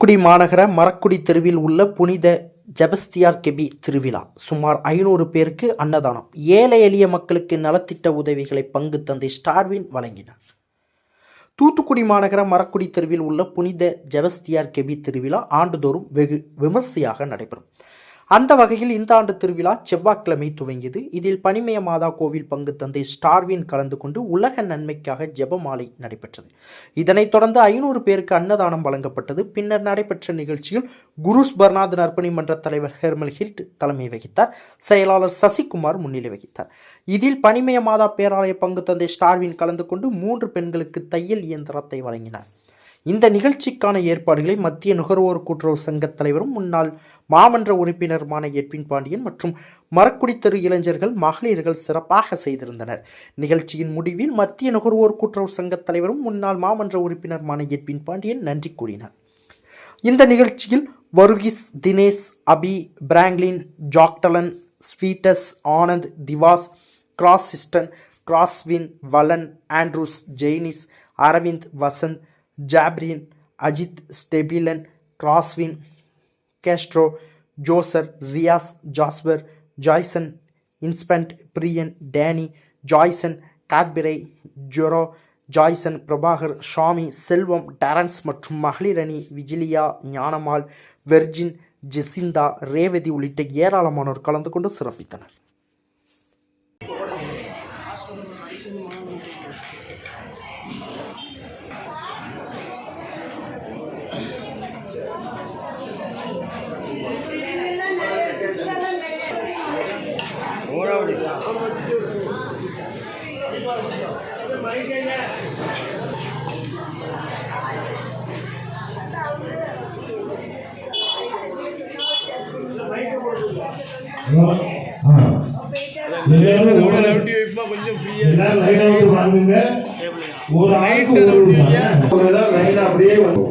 தூத்துக்குடி மாநகர மரக்குடி தெருவில் உள்ள புனித ஜெபஸ்தியார் கெபி திருவிழா. சுமார் 500 பேருக்கு அன்னதானம். ஏழை எளிய மக்களுக்கு நலத்திட்ட உதவிகளை பங்கு தந்தை ஸ்டார்வின் வழங்கினார். தூத்துக்குடி மாநகர மரக்குடி தெருவில் உள்ள புனித ஜெபஸ்தியார் கெபி திருவிழா ஆண்டுதோறும் வெகு விமர்சையாக நடைபெறும். அந்த வகையில் இந்த ஆண்டு திருவிழா செவ்வாய்க்கிழமை துவங்கியது. இதில் பனிமய மாதா கோவில் பங்கு தந்தை ஸ்டார்வின் கலந்து கொண்டு உலக நன்மைக்காக ஜெபமாலை நடைபெற்றது. இதனைத் தொடர்ந்து 500 பேருக்கு அன்னதானம் வழங்கப்பட்டது. பின்னர் நடைபெற்ற நிகழ்ச்சியில் குருஸ் பர்னாத் நற்பணி மன்ற தலைவர் ஹெர்மல் ஹில்ட் தலைமை வகித்தார். செயலாளர் சசிகுமார் முன்னிலை வகித்தார். இதில் பனிமய மாதா பேராலய பங்கு தந்தை ஸ்டார்வின் கலந்து கொண்டு 3 பெண்களுக்கு தையல் இயந்திரத்தை வழங்கினார். இந்த நிகழ்ச்சிக்கான ஏற்பாடுகளை மத்திய நுகர்வோர் கூட்டுறவு சங்க தலைவரும் முன்னாள் மாமன்ற உறுப்பினருமான எட்வின் பாண்டியன் மற்றும் மரக்குடி தெரு இளைஞர்கள் மகளிர்கள் சிறப்பாக செய்திருந்தனர். நிகழ்ச்சியின் முடிவில் மத்திய நுகர்வோர் கூட்டுறவு சங்க தலைவரும் முன்னாள் மாமன்ற உறுப்பினருமான எட்வின் பாண்டியன் நன்றி கூறினார். இந்த நிகழ்ச்சியில் வருகிஸ், தினேஷ், அபி, பிராங்க்லின், ஜாக்டலன், ஸ்வீட்டஸ், ஆனந்த், திவாஸ், கிராஸ்இஸ்டன், கிராஸ்வின், வலன், ஆண்ட்ரூஸ், ஜெய்னிஸ், அரவிந்த், வசந்த், ஜாப்ரின், அஜித், ஸ்டெபிலன், கிராஸ்வின், கேஸ்ட்ரோ, ஜோசர், ரியாஸ், ஜாஸ்பர், ஜாய்சன், இன்ஸ்பென்ட், பிரியன், டேனி, ஜாய்சன், காட்பிரை, ஜொரோ, ஜாய்சன், பிரபாகர், ஷாமி, செல்வம், டாரன்ஸ் மற்றும் மகளிர் அணி விஜிலியா, ஞானமால், வெர்ஜின், ஜெசிந்தா, ரேவதி உள்ளிட்ட ஏராளமானோர் கலந்து கொண்டு சிறப்பித்தனர். ஒரு ஆளுக்கு ஒரு லைன் அப்படியே வந்து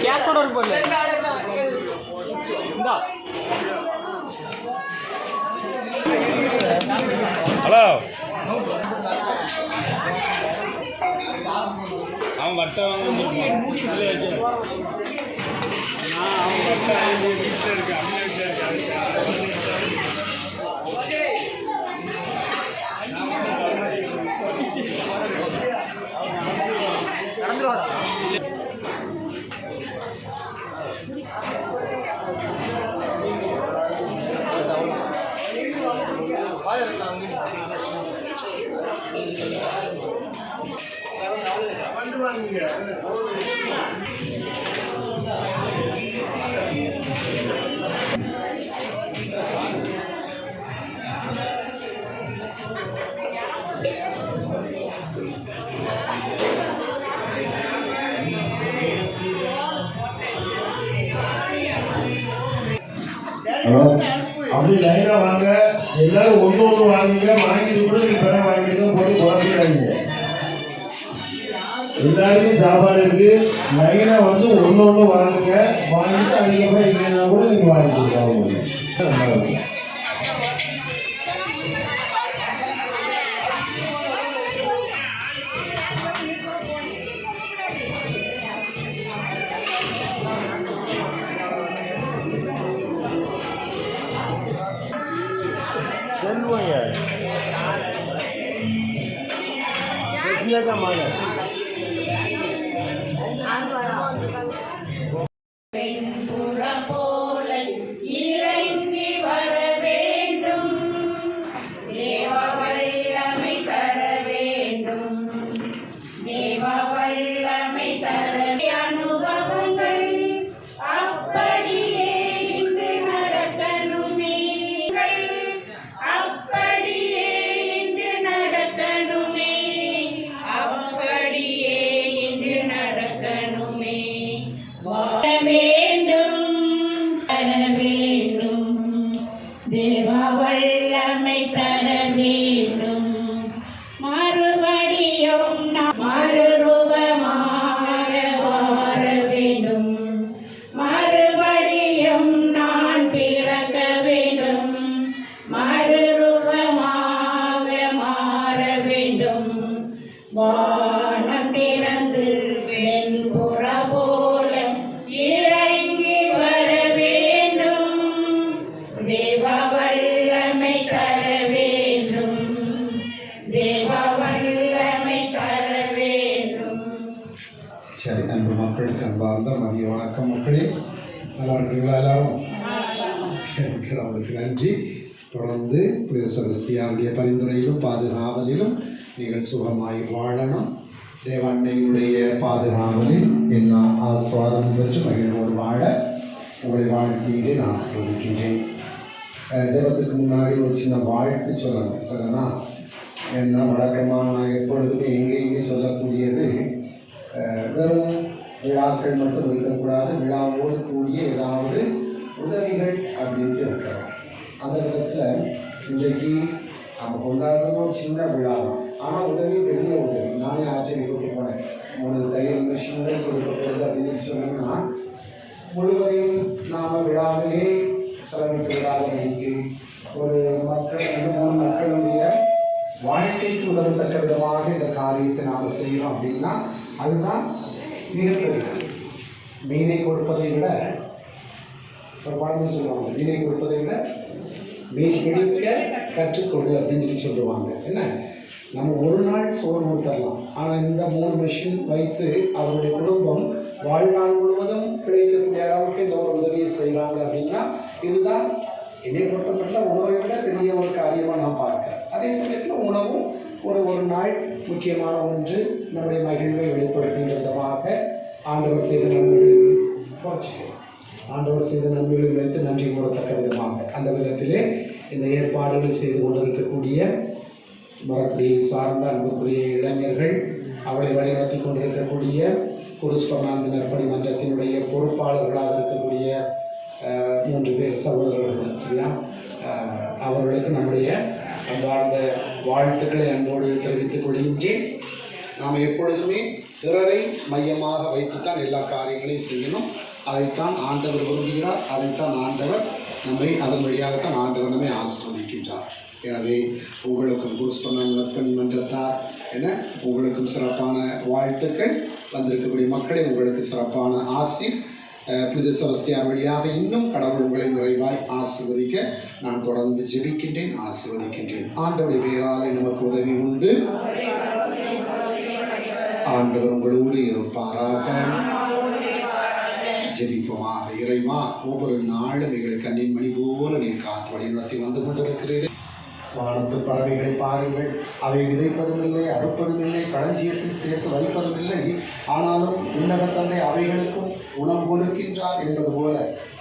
கேஸோட போடல. ஹலோ, அவன் வட்ட வாங்க அவன் வட்ட வாங்கி வீட்டில் இருக்கு, அம்மா வீட்டில் இருக்கு. அப்படி லைனா வாங்க, எல்லாரும் ஒன்று வாங்குங்க. வாங்கிட்டு கூட நீங்க பெற வாங்கிட்டு போட்டு குழந்தைங்க எல்லாருக்கும் சாப்பாடு இருக்கு. லைனா வந்து ஒன்று வாங்குங்க. வாங்கிட்டு அதுக்கப்புறம் இல்லைன்னா கூட நீங்க வாங்கிட்டு செல்வங்க அப்படி அன்பார்ந்த மதிய வணக்கம் மக்களே. நல்லா இருக்கீங்களா எல்லாரும்? அவங்களுக்கு நன்றி. தொடர்ந்து புனித செபஸ்தியாருடைய பரிந்துரையிலும் பாதுகாவலிலும் நீங்கள் சுகமாய் வாழணும். தேவன்னையுடைய பாதுகாவலில் எல்லா ஆஸ்வாதமும் பெற்று மகிழ்வோடு வாழ உங்களை வாழ்க்கையிலே நான் ஆசீர்வதிக்கின்றேன். ஜெபத்துக்கு முன்னாடி ஒரு சின்ன வாழ்த்து சொல்லணும். சரிண்ணா? என்ன வழக்கமாக நான் எப்பொழுதுமே எங்கேயுமே சொல்லக்கூடியது வெறும் விழாக்கள் மட்டும் இருக்கக்கூடாது, விழாவோடு கூடிய ஏதாவது உதவிகள் அப்படின்ட்டு இருக்கிறோம். அந்த விதத்தில் இன்றைக்கு நம்ம கொண்டாடுறது ஒரு சின்ன விழா தான், ஆனால் உதவி பெரிய உதவி. நானே ஆச்சரியப்பட்டு போனேன். 3 தையல் மிஷின்கள் கொடுக்கப்படுது அப்படின்னு சொன்னோம்னா முழுவதையும் நாம் விழாவிலே செலவிட்டுள்ளதாக ஒரு மக்கள் 3 மக்களுடைய வாழ்க்கைக்கு உதவத்தக்க விதமாக இந்த காரியத்தை நாம் செய்யணும் அப்படின்னா அதுதான் மிகப்பெரிய. மீனை கொடுப்பதை விட ஒரு பழமொழி சொல்லுவாங்க, மீனை கொடுப்பதை விட மீன் பிடிக்க கற்றுக்கொடு அப்படின்னு சொல்லுவாங்க. என்ன, நம்ம ஒரு நாள் சோறு ஊற்றலாம், ஆனால் இந்த 3 மிஷின் வைத்து அவருடைய குடும்பம் வாழ்நாள் முழுவதும் பிழைக்கக்கூடிய அளவுக்கு இந்த ஒரு உதவியை செய்கிறாங்க அப்படின்னா இதுதான் என்னை பொறுத்தப்பட்ட உணவை விட பெரிய ஒரு காரியமாக நான் பார்க்கிறேன். அதே சமயத்தில் உணவும் ஒரு நாள் முக்கியமான ஒன்று. நம்முடைய மகிழ்வை வெளிப்படுத்துகின்ற விதமாக ஆண்டவர் செய்த நன்மைகளை குறைச்சிக்கிறோம். ஆண்டவர் செய்த நன்மைகளை வைத்து நன்றி கூறத்தக்க விதமாக அந்த விதத்திலே இந்த ஏற்பாடுகள் செய்து கொண்டிருக்கக்கூடிய மரக்குடியை சார்ந்த அன்புக்குரிய இளைஞர்கள், அவளை வழிநடத்தி கொண்டிருக்கக்கூடிய குருஸ்பர்ணாந்த நற்பணி மன்றத்தினுடைய பொறுப்பாளர்களாக இருக்கக்கூடிய 3 பேர் சகோதரர்கள், சரியா? அவர்களுக்கு நம்முடைய அன்பார்ந்த வாழ்த்துக்களை அன்போடு தெரிவித்துக் கொள்கின்றேன். நாம் எப்பொழுதுமே பிறரை மையமாக வைத்துத்தான் எல்லா காரியங்களையும் செய்யணும். அதைத்தான் ஆண்டவர் விரும்புகிறார், அதைத்தான் ஆண்டவர் நம்மை அதன் வழியாகத்தான் ஆண்டவர் நம்மை ஆசீர்வதிக்கின்றார். எனவே உங்களுக்கும் குருஸ்பர்ணாந்த நற்பணி மன்றத்தார் என உங்களுக்கும் சிறப்பான வாழ்த்துக்கள். வந்திருக்கக்கூடிய மக்களை உங்களுக்கு சிறப்பான ஆசீர். புனித செபஸ்தியார் வழியாக இன்னும் கடவுள் உங்களை நிறைவாய் ஆசீர்வதிக்க நான் தொடர்ந்து ஜெபிக்கின்றேன், ஆசீர்வதிக்கின்றேன். ஆண்டவருடைய பெயராலே நமக்கு உதவி உண்டு. ஆண்டவர் உங்களோடு இருப்பாராக. ஜெபிப்போமாக. இறைவா, ஒவ்வொரு நாளும் எங்களை கண்ணின் மணி போல நீர் காத்து வழி நடத்தி வந்து கொண்டிருக்கிறீர்கள். வானத்து பறவைகளை பாருங்கள், அவை விதைப்பதும் இல்லை, அறுப்பதும் இல்லை, களஞ்சியத்தில் சேர்த்து வைப்பதும் இல்லை, ஆனாலும் உன்னத தந்தை அவைகளுக்கும் உணவு கொடுக்கின்றார் என்பது போல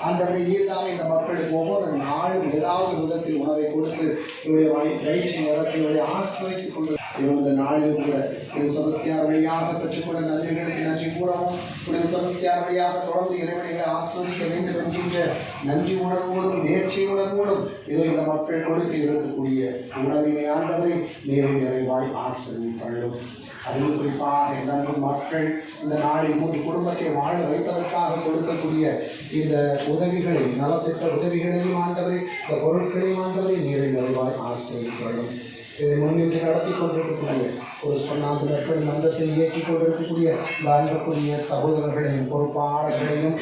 ஆண்டவரை நீர்தாமே இந்த மக்களுக்கு ஒவ்வொரு நாளும் ஏதாவது விதத்தில் உணவை கொடுத்து இவருடைய வயிற்றை நிரப்பி இவருடைய ஆசிரியத்துக் கொண்டு இந்த நாளிலும் கூட புனித செபஸ்தியார் வழியாக பெற்றுக்கொண்ட நன்மைகளுக்கு நன்றி கூறவும், புனித செபஸ்தியார் வழியாக தொடர்ந்து இறைவனைகளை ஆசிர்வதிக்க வேண்டும் என்கின்ற நன்றி உணர்வோடும் நேர்ச்சி உணர்வோடும் இதோ இந்த மக்கள் கொடுக்க இருக்கக்கூடிய உணவினை ஆண்டவரை நேரில் நிறைவாய் ஆசீர்வதித்தள்ளும். அதிலும் குறிப்பாக இந்த மக்கள் இந்த நாளில் 3 குடும்பத்தை வாழ வைப்பதற்காக கொடுக்கக்கூடிய இந்த உதவிகளை, நலத்திட்ட உதவிகளையும் ஆண்டவரை, இந்த பொருட்களையும் ஆண்டவரை நேரில் நிறைவாய் ஆசீர்வதித்தள்ளும். இதை முன்னிட்டு நடத்தி கொண்டிருக்கக்கூடிய குருஸ்பர்ணாந்த நற்பணி மன்றத்தை இயக்கிக் கொண்டிருக்கக்கூடிய இந்த அன்புக்குரிய சகோதரர்களையும் பொறுப்பாளர்களையும்,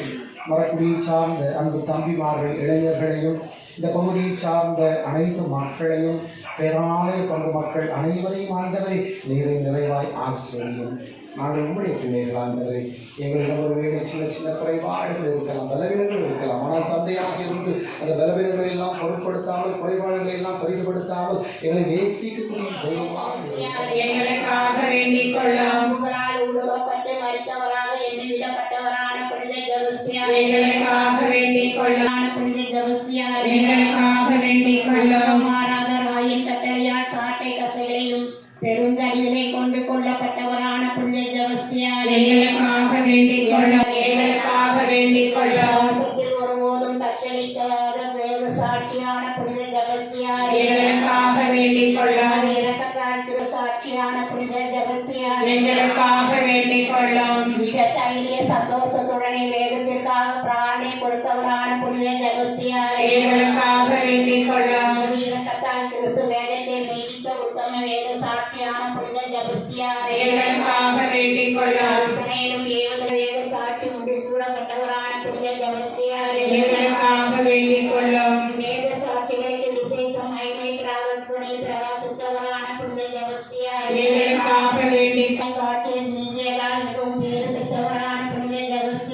மரக்குடியை சார்ந்த அன்பு தம்பிமார்கள் இளைஞர்களையும், இந்த பகுதியை சார்ந்த அனைத்து மக்களையும், பேராலய பங்கு மக்கள் அனைவரையும் ஆண்டவரை நீரை நிறைவாய் ஆசீர்வதியும். நாங்கள் உங்களுடைய பிள்ளைகள் ஆண்டவரை, எங்களிடம் ஒரு வேலை சின்ன சின்ன குறைபாடுகள் இருக்கலாம், பலவீனங்கள் இருக்கலாம், ஆனால் தந்தையாக இருந்து அந்த பலவீனங்களை எல்லாம் பொருட்படுத்தாமல், குறைபாடுகளை எல்லாம் பரிதுபடுத்தாமல் எங்களை நேசிக்கக்கூடிய தெய்வமாக எங்களுக்காக வேண்டிக் கொள்ளும். உங்களால் உருவப்பட்டு மறித்தவராக எண்ணிவிடப்பட்டவரான புனித செபஸ்தியார் எங்களுக்காக வேண்டிக் கொள்ளும். புனித செபஸ்தியார் எங்களுக்காக வேண்டிக் கொள்ளும். மாறாதராயின் கட்டளையால் சாட்டை கசைகளையும் பெருந்தடிகளை கொண்டு கொள்ளப்பட்டவரான புனித செபஸ்தியார் எங்களுக்காக வேண்டிக் கொள்ளும். எங்களுக்காக வேண்டிக் கொள்ளும். ஒருபோதும் தச்சரிக்காத வேறு சாட்சியான புனித செபஸ்தியார் எங்களுக்காக வேண்டிக் கொள்ளும். இரக்கத்தால் சாட்சியான புனித செபஸ்தியார் எங்களுக்காக வேண்டிக் கொள்ளும். மிக தைரிய சந்தோஷத்துடனே வேதத்திற்காக பிராணனை கொடுத்தவரான புனித செபஸ்தியார் எங்களுக்காக வேண்டிக் கொள்ளும். இரக்கத்தால் கிறிஸ்து வேதத்தை மெய்வித்த உத்தம வேத சாட்சியான புனித செபஸ்தியார் எங்களுக்காக வேண்டிக் கொள்ளும். மேலும் வேத சாட்சி முடி சூழப்பட்டவரான புனித செபஸ்தியார் எங்களுக்காக வேண்டிக் கொள்ளும். வேத சாட்சிகளுக்கு விசேஷ மகிமை பிரகாசித்தவரான புனித செபஸ்தியார் எங்களுக்காக வேண்டிக் காட்சியில் நீங்கியதால் மிகவும் பேறு பெற்றவரான புனித செபஸ்தியார்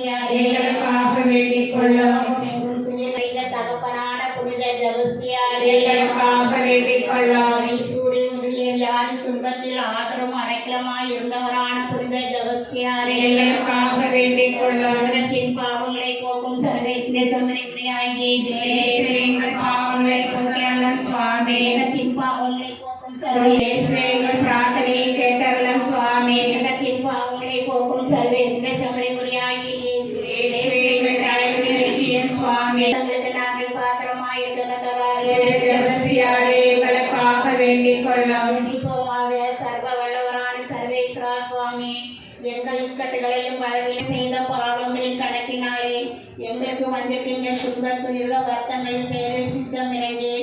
துன்பத்தில் ஆதரவும் அடைக்கலமாய் இருந்தவரான புனித ஜெபஸ்தியாரே எங்களுக்காக வேண்டிக் கொள்ளும். உலகத்தின் பாவங்களை போக்கும் சர்வேஸ்வர சமரியாகி எங்கள் பாவங்களை போக்கியருளும் சுவாமி. உலகத்தின் பாவங்களை போக்கும் சர்வேஸ்வர எங்கள் பிரார்த்தனையை கேட்டருளும் சுவாமி. உலகத்தின் பாவங்களை போக்கும் சர்வேஸ்வர சமரியாகி சுவாமி. தங்களுக்கு நாங்கள் பாத்திரமாய் எங்களுக்காக வேண்டிக் கொள்ளும். சர்வ வல்லவரான சர்வேஸ்வரா சுவாமி, எங்கள் இக்கட்டுகளையும் வாழ்வில் செய்த பாவங்களின் கணக்கினாலே எங்களுக்கு வந்திருக்கின்ற சுத்த துரித வருத்தங்கள் பேரில் சித்தம் இறங்கி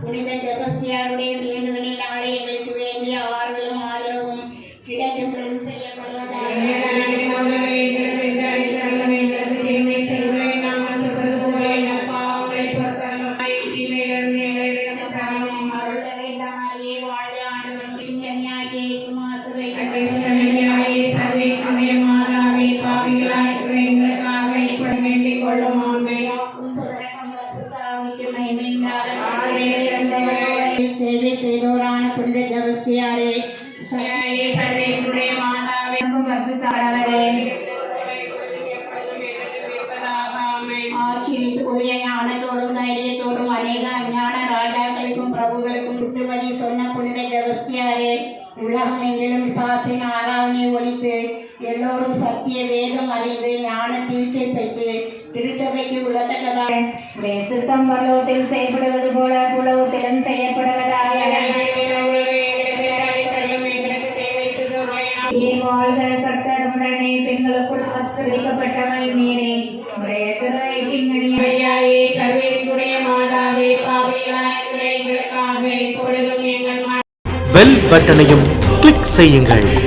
புனித ஜெபஸ்தியாருடைய வேண்டுதலினாலே எங்களுக்கு வேண்டிய ஆறுதலும் ஆதரவும் கிடைக்கும் செய்யப்படுவதாக. சேவை செய்தோரான புனித ஜெபஸ்தியாரே, சர்வேசுடைய மாதாவே, பரிசுத்தவரே, ஆட்சிக்குரிய ஞானத்தோடும் தைரியத்தோடும் அநேக அஞ்ஞான ராஜாக்களுக்கும் பிரபுகளுக்கும் புத்துமதி சொன்ன புனித ஜெபஸ்தியாரே, உலகம் எங்கிலும் சாசின் ஆராதனை ஒழித்து எல்லோரும் சத்திய வேதம் அறிந்து ஞான தீட்டை பெற்று திருச்சபைக்கு உலகத்தக்கதாக சுத்தம் பரலோகத்தில் செய்யப்படுவது போல புலகத்திலும் செய்யப்படுவதாக. வாழ்க கர்த்தருடனே பெண்களுக்குள் ஆசீர்வதிக்கப்பட்டவள் நீரே. உடைய திருவயிற்றின்கனியாயே சர்வேசுடைய மாதாவே, பாவிகளாய் எங்களுக்காக இப்பொழுதும் எங்கள் பெல் பட்டனையும் கிளிக் செய்யுங்கள்.